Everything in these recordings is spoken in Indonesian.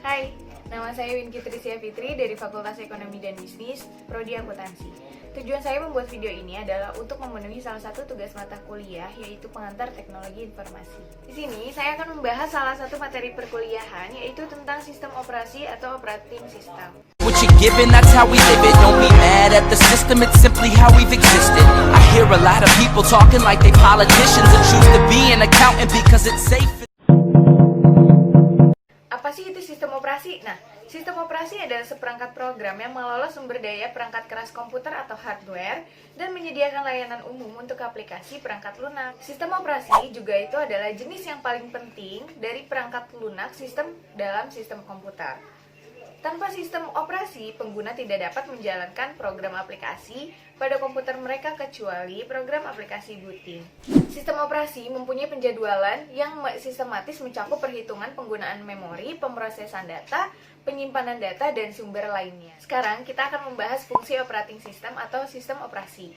Hai, nama saya Winky Trisya Fitri dari Fakultas Ekonomi dan Bisnis, Prodi Akuntansi. Tujuan saya membuat video ini adalah untuk memenuhi salah satu tugas mata kuliah, yaitu pengantar teknologi informasi. Di sini saya akan membahas salah satu materi perkuliahan, yaitu tentang sistem operasi atau operating system. What you giving, that's how we live it. Don't be mad at the system, it's simply how we've existed. I hear a lot of people talking like they politicians and choose to be an accountant because it's safe. Apa sih itu sistem operasi? Nah, sistem operasi adalah seperangkat program yang mengelola sumber daya perangkat keras komputer atau hardware dan menyediakan layanan umum untuk aplikasi perangkat lunak. Sistem operasi juga itu adalah jenis yang paling penting dari perangkat lunak sistem dalam sistem komputer. Tanpa sistem operasi, pengguna tidak dapat menjalankan program aplikasi pada komputer mereka kecuali program aplikasi built-in. Sistem operasi mempunyai penjadwalan yang sistematis mencakup perhitungan penggunaan memori, pemrosesan data, penyimpanan data, dan sumber lainnya. Sekarang kita akan membahas fungsi operating system atau sistem operasi.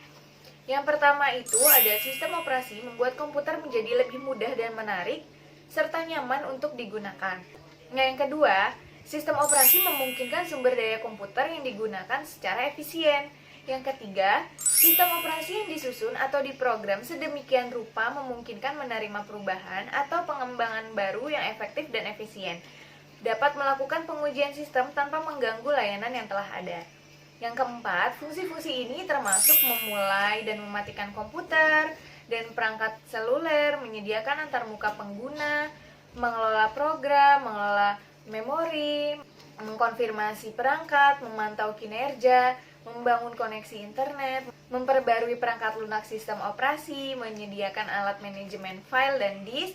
Yang pertama itu ada sistem operasi membuat komputer menjadi lebih mudah dan menarik, serta nyaman untuk digunakan. Nah, yang kedua, sistem operasi memungkinkan sumber daya komputer yang digunakan secara efisien. Yang ketiga, sistem operasi yang disusun atau diprogram sedemikian rupa memungkinkan menerima perubahan atau pengembangan baru yang efektif dan efisien. Dapat melakukan pengujian sistem tanpa mengganggu layanan yang telah ada. Yang keempat, fungsi-fungsi ini termasuk memulai dan mematikan komputer dan perangkat seluler, menyediakan antarmuka pengguna, mengelola program, mengelola memori, mengkonfirmasi perangkat, memantau kinerja, membangun koneksi internet, memperbarui perangkat lunak sistem operasi, menyediakan alat manajemen file dan disk,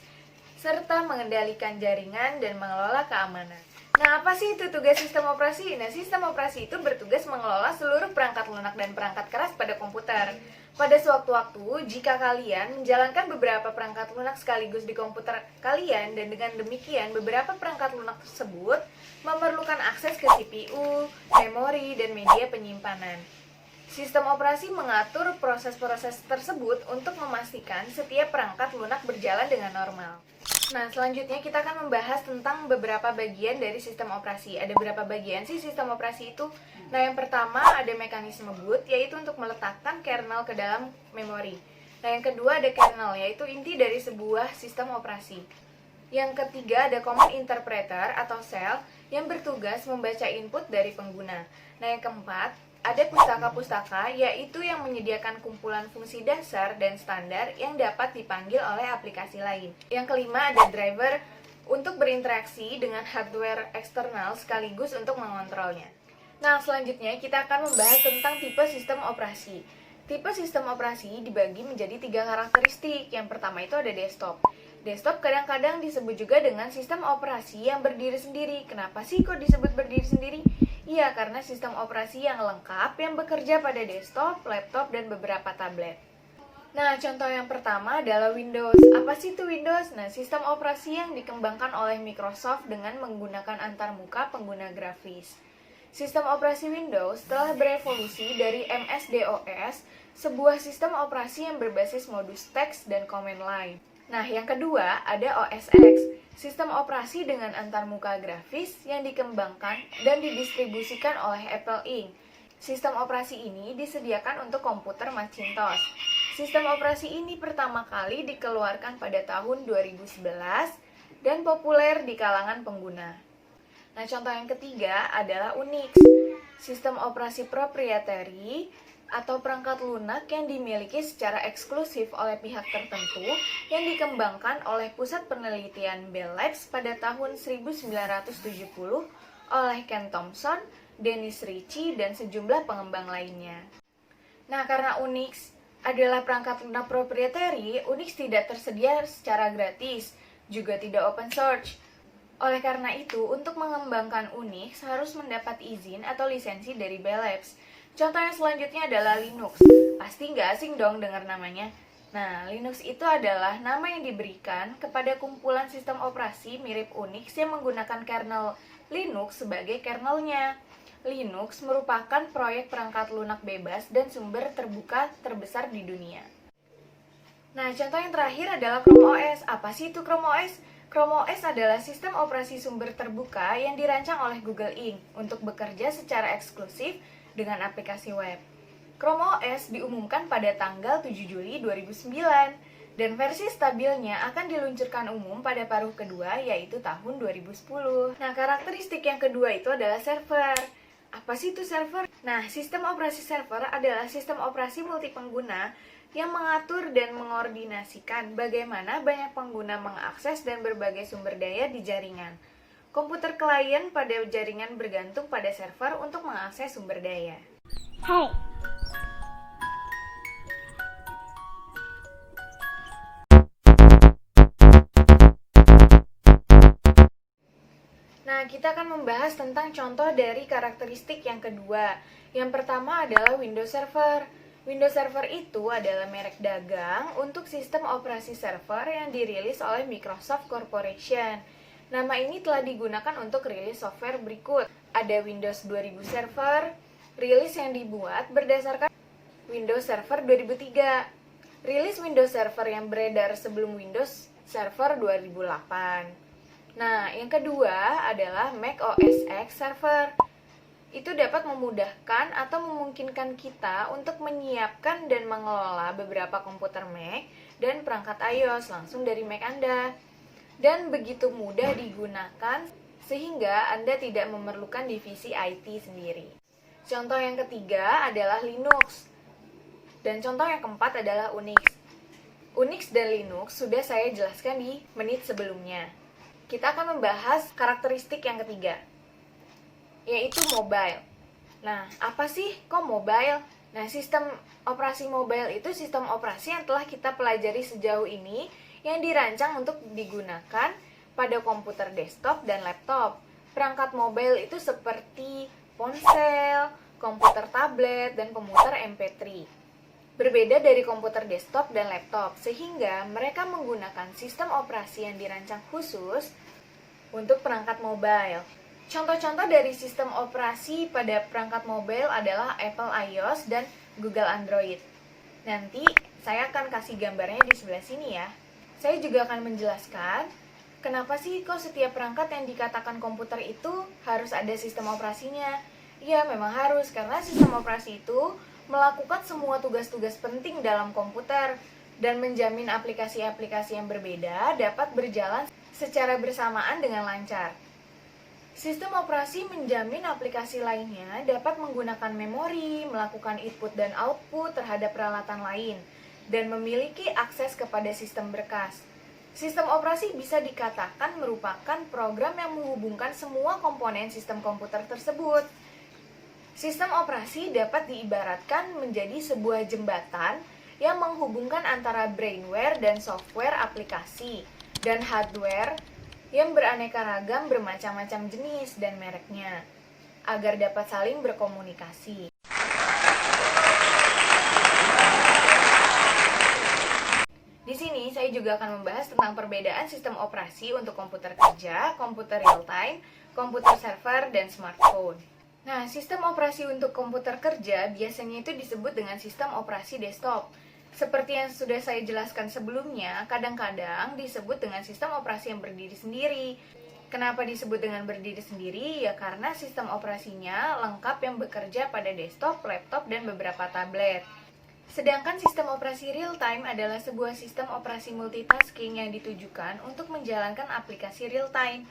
serta mengendalikan jaringan dan mengelola keamanan. Nah, apa sih itu tugas sistem operasi? Nah, sistem operasi itu bertugas mengelola seluruh perangkat lunak dan perangkat keras pada komputer. Pada sewaktu-waktu, jika kalian menjalankan beberapa perangkat lunak sekaligus di komputer kalian, dan dengan demikian beberapa perangkat lunak tersebut memerlukan akses ke CPU, memori, dan media penyimpanan. Sistem operasi mengatur proses-proses tersebut untuk memastikan setiap perangkat lunak berjalan dengan normal. Nah, selanjutnya kita akan membahas tentang beberapa bagian dari sistem operasi. Ada berapa bagian sih sistem operasi itu? Nah, yang pertama ada mekanisme boot, yaitu untuk meletakkan kernel ke dalam memori. Nah, yang kedua ada kernel, yaitu inti dari sebuah sistem operasi. Yang ketiga ada command interpreter atau shell yang bertugas membaca input dari pengguna. Nah, yang keempat ada pustaka-pustaka, yaitu yang menyediakan kumpulan fungsi dasar dan standar yang dapat dipanggil oleh aplikasi lain. Yang kelima ada driver untuk berinteraksi dengan hardware eksternal sekaligus untuk mengontrolnya. Nah, selanjutnya kita akan membahas tentang tipe sistem operasi. Tipe sistem operasi dibagi menjadi 3 karakteristik. Yang pertama itu ada desktop. Desktop kadang-kadang disebut juga dengan sistem operasi yang berdiri sendiri. Kenapa sih kok disebut berdiri sendiri? Iya, karena sistem operasi yang lengkap yang bekerja pada desktop, laptop, dan beberapa tablet. Nah, contoh yang pertama adalah Windows. Apa sih itu Windows? Nah, sistem operasi yang dikembangkan oleh Microsoft dengan menggunakan antarmuka pengguna grafis. Sistem operasi Windows telah berevolusi dari MS-DOS, sebuah sistem operasi yang berbasis modus teks dan command line. Nah, yang kedua ada OS X, sistem operasi dengan antarmuka grafis yang dikembangkan dan didistribusikan oleh Apple Inc. Sistem operasi ini disediakan untuk komputer Macintosh. Sistem operasi ini pertama kali dikeluarkan pada tahun 2011 dan populer di kalangan pengguna. Nah, contoh yang ketiga adalah Unix, sistem operasi proprietary atau perangkat lunak yang dimiliki secara eksklusif oleh pihak tertentu yang dikembangkan oleh Pusat Penelitian Bell Labs pada tahun 1970 oleh Ken Thompson, Dennis Ritchie, dan sejumlah pengembang lainnya. Nah, karena Unix adalah perangkat lunak proprietary, Unix tidak tersedia secara gratis, juga tidak open source. Oleh karena itu, untuk mengembangkan Unix harus mendapat izin atau lisensi dari Bell Labs. Contoh yang selanjutnya adalah Linux. Pasti nggak asing dong dengar namanya. Nah, Linux itu adalah nama yang diberikan kepada kumpulan sistem operasi mirip Unix yang menggunakan kernel Linux sebagai kernelnya. Linux merupakan proyek perangkat lunak bebas dan sumber terbuka terbesar di dunia. Nah, contoh yang terakhir adalah Chrome OS. Apa sih itu Chrome OS? Chrome OS adalah sistem operasi sumber terbuka yang dirancang oleh Google Inc. untuk bekerja secara eksklusif dengan aplikasi web. Chrome OS diumumkan pada tanggal 7 Juli 2009, dan versi stabilnya akan diluncurkan umum pada paruh kedua, yaitu tahun 2010. Nah, karakteristik yang kedua itu adalah server. Apa sih itu server? Nah, sistem operasi server adalah sistem operasi multipengguna yang mengatur dan mengordinasikan bagaimana banyak pengguna mengakses dan berbagai sumber daya di jaringan. Komputer klien pada jaringan bergantung pada server untuk mengakses sumber daya. Hey. Nah, kita akan membahas tentang contoh dari karakteristik yang kedua. Yang pertama adalah Windows Server. Windows Server itu adalah merek dagang untuk sistem operasi server yang dirilis oleh Microsoft Corporation. Nama ini telah digunakan untuk rilis software berikut. Ada Windows 2000 Server, rilis yang dibuat berdasarkan Windows Server 2003. Rilis Windows Server yang beredar sebelum Windows Server 2008. Nah, yang kedua adalah Mac OS X Server. Itu dapat memudahkan atau memungkinkan kita untuk menyiapkan dan mengelola beberapa komputer Mac dan perangkat iOS langsung dari Mac Anda. Dan begitu mudah digunakan sehingga Anda tidak memerlukan divisi IT sendiri. Contoh yang ketiga adalah Linux. Dan contoh yang keempat adalah Unix. Unix dan Linux sudah saya jelaskan di menit sebelumnya. Kita akan membahas karakteristik yang ketiga, yaitu mobile. Nah, apa sih kok mobile? Nah, sistem operasi mobile itu sistem operasi yang telah kita pelajari sejauh ini yang dirancang untuk digunakan pada komputer desktop dan laptop. Perangkat mobile itu seperti ponsel, komputer tablet, dan komputer MP3. Berbeda dari komputer desktop dan laptop, sehingga mereka menggunakan sistem operasi yang dirancang khusus untuk perangkat mobile. Contoh-contoh dari sistem operasi pada perangkat mobile adalah Apple iOS dan Google Android. Nanti saya akan kasih gambarnya di sebelah sini ya. Saya juga akan menjelaskan kenapa sih kok setiap perangkat yang dikatakan komputer itu harus ada sistem operasinya. Ya, memang harus, karena sistem operasi itu melakukan semua tugas-tugas penting dalam komputer dan menjamin aplikasi-aplikasi yang berbeda dapat berjalan secara bersamaan dengan lancar. Sistem operasi menjamin aplikasi lainnya dapat menggunakan memori, melakukan input dan output terhadap peralatan lain, dan memiliki akses kepada sistem berkas. Sistem operasi bisa dikatakan merupakan program yang menghubungkan semua komponen sistem komputer tersebut. Sistem operasi dapat diibaratkan menjadi sebuah jembatan yang menghubungkan antara brainware dan software aplikasi, dan hardware yang beraneka ragam bermacam-macam jenis dan mereknya, agar dapat saling berkomunikasi. Di sini saya juga akan membahas tentang perbedaan sistem operasi untuk komputer kerja, komputer real time, komputer server, dan smartphone. Nah, sistem operasi untuk komputer kerja biasanya itu disebut dengan sistem operasi desktop. Seperti yang sudah saya jelaskan sebelumnya, kadang-kadang disebut dengan sistem operasi yang berdiri sendiri. Kenapa disebut dengan berdiri sendiri? Ya karena sistem operasinya lengkap yang bekerja pada desktop, laptop, dan beberapa tablet. Sedangkan sistem operasi real time adalah sebuah sistem operasi multitasking yang ditujukan untuk menjalankan aplikasi real time.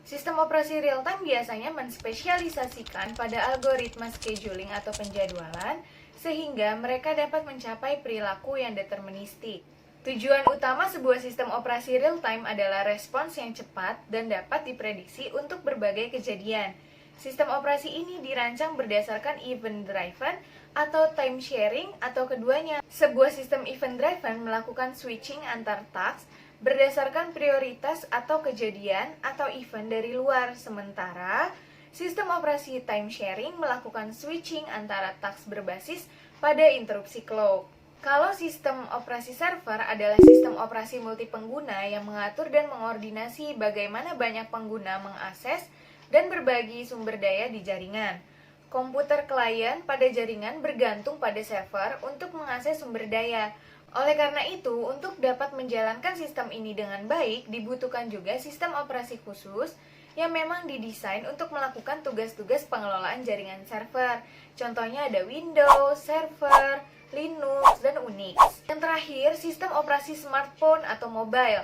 Sistem operasi real time biasanya menspesialisasikan pada algoritma scheduling atau penjadwalan, sehingga mereka dapat mencapai perilaku yang deterministik. Tujuan utama sebuah sistem operasi real time adalah respons yang cepat dan dapat diprediksi untuk berbagai kejadian. Sistem operasi ini dirancang berdasarkan event driven atau time sharing atau keduanya. Sebuah sistem event driven melakukan switching antar task berdasarkan prioritas atau kejadian atau event dari luar, sementara sistem operasi time sharing melakukan switching antara task berbasis pada interupsi clock. Kalau sistem operasi server adalah sistem operasi multipengguna yang mengatur dan mengordinasi bagaimana banyak pengguna mengakses dan berbagi sumber daya di jaringan. Komputer klien pada jaringan bergantung pada server untuk mengakses sumber daya. Oleh karena itu, untuk dapat menjalankan sistem ini dengan baik, dibutuhkan juga sistem operasi khusus yang memang didesain untuk melakukan tugas-tugas pengelolaan jaringan server. Contohnya ada Windows, Server, Linux, dan Unix. Yang terakhir, sistem operasi smartphone atau mobile.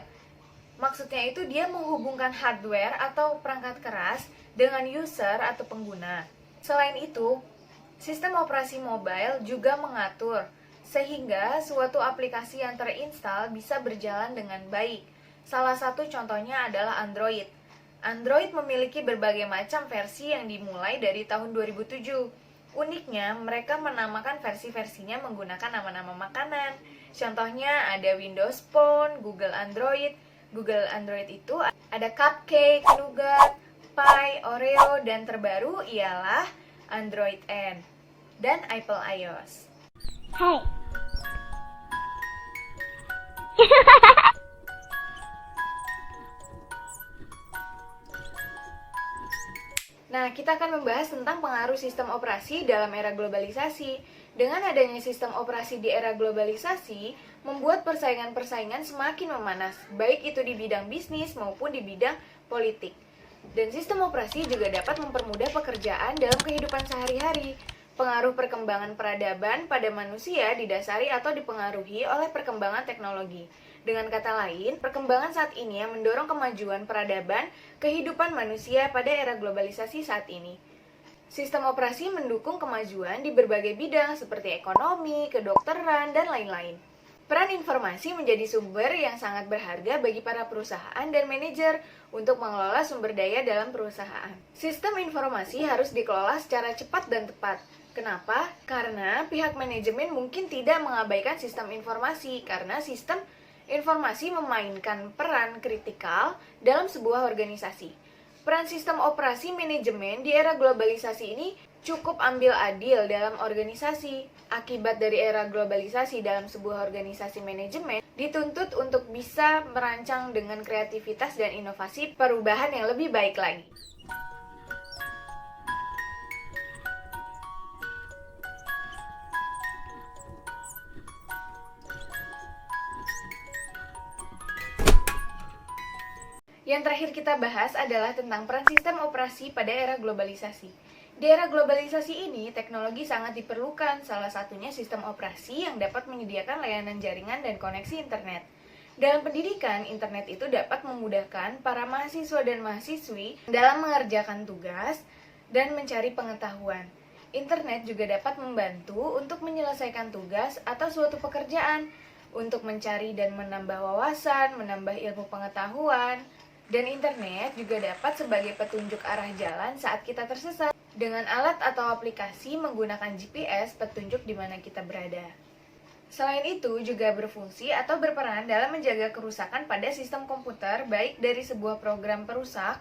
Maksudnya itu dia menghubungkan hardware atau perangkat keras dengan user atau pengguna. Selain itu, sistem operasi mobile juga mengatur sehingga suatu aplikasi yang terinstal bisa berjalan dengan baik. Salah satu contohnya adalah Android. Android memiliki berbagai macam versi yang dimulai dari tahun 2007. Uniknya, mereka menamakan versi-versinya menggunakan nama-nama makanan. Contohnya ada Windows Phone, Google Android. Google Android itu ada Cupcake, Nougat, Pie, Oreo, dan terbaru ialah Android N dan Apple iOS. Hai. Nah, kita akan membahas tentang pengaruh sistem operasi dalam era globalisasi. Dengan adanya sistem operasi di era globalisasi, membuat persaingan-persaingan semakin memanas, baik itu di bidang bisnis maupun di bidang politik. Dan sistem operasi juga dapat mempermudah pekerjaan dalam kehidupan sehari-hari. Pengaruh perkembangan peradaban pada manusia didasari atau dipengaruhi oleh perkembangan teknologi. Dengan kata lain, perkembangan saat ini yang mendorong kemajuan peradaban kehidupan manusia pada era globalisasi saat ini. Sistem operasi mendukung kemajuan di berbagai bidang seperti ekonomi, kedokteran, dan lain-lain. Peran informasi menjadi sumber yang sangat berharga bagi para perusahaan dan manajer untuk mengelola sumber daya dalam perusahaan. Sistem informasi harus dikelola secara cepat dan tepat. Kenapa? Karena pihak manajemen mungkin tidak mengabaikan sistem informasi, karena sistem informasi memainkan peran kritikal dalam sebuah organisasi. Peran sistem operasi manajemen di era globalisasi ini cukup ambil adil dalam organisasi. Akibat dari era globalisasi dalam sebuah organisasi manajemen dituntut untuk bisa merancang dengan kreativitas dan inovasi perubahan yang lebih baik lagi. Yang terakhir kita bahas adalah tentang peran sistem operasi pada era globalisasi. Di era globalisasi ini, teknologi sangat diperlukan, salah satunya sistem operasi yang dapat menyediakan layanan jaringan dan koneksi internet. Dalam pendidikan, internet itu dapat memudahkan para mahasiswa dan mahasiswi dalam mengerjakan tugas dan mencari pengetahuan. Internet juga dapat membantu untuk menyelesaikan tugas atau suatu pekerjaan, untuk mencari dan menambah wawasan, menambah ilmu pengetahuan. Dan internet juga dapat sebagai petunjuk arah jalan saat kita tersesat. Dengan alat atau aplikasi menggunakan GPS, petunjuk di mana kita berada. Selain itu, juga berfungsi atau berperan dalam menjaga kerusakan pada sistem komputer, baik dari sebuah program perusak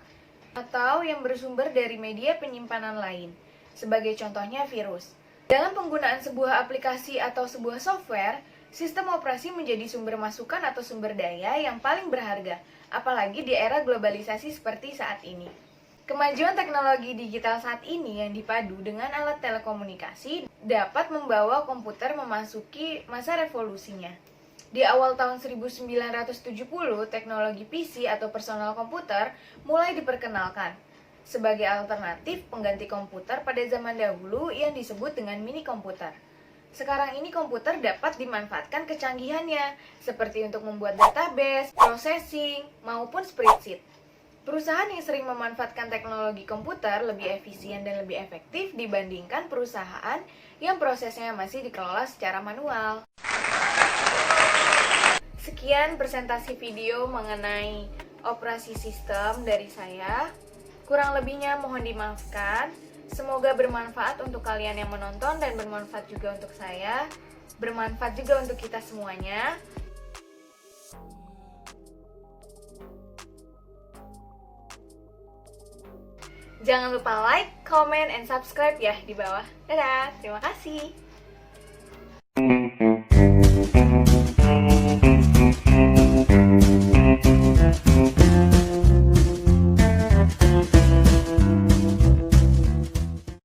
atau yang bersumber dari media penyimpanan lain, sebagai contohnya virus. Dalam penggunaan sebuah aplikasi atau sebuah software, sistem operasi menjadi sumber masukan atau sumber daya yang paling berharga, apalagi di era globalisasi seperti saat ini. Kemajuan teknologi digital saat ini yang dipadu dengan alat telekomunikasi dapat membawa komputer memasuki masa revolusinya. Di awal tahun 1970, teknologi PC atau personal komputer mulai diperkenalkan sebagai alternatif pengganti komputer pada zaman dahulu yang disebut dengan mini komputer. Sekarang ini komputer dapat dimanfaatkan kecanggihannya, seperti untuk membuat database, processing, maupun spreadsheet. Perusahaan yang sering memanfaatkan teknologi komputer lebih efisien dan lebih efektif dibandingkan perusahaan yang prosesnya masih dikelola secara manual. Sekian presentasi video mengenai operasi sistem dari saya. Kurang lebihnya mohon dimaafkan. Semoga bermanfaat untuk kalian yang menonton dan bermanfaat juga untuk saya. Bermanfaat juga untuk kita semuanya. Jangan lupa like, comment, and subscribe ya di bawah. Dadah, terima kasih.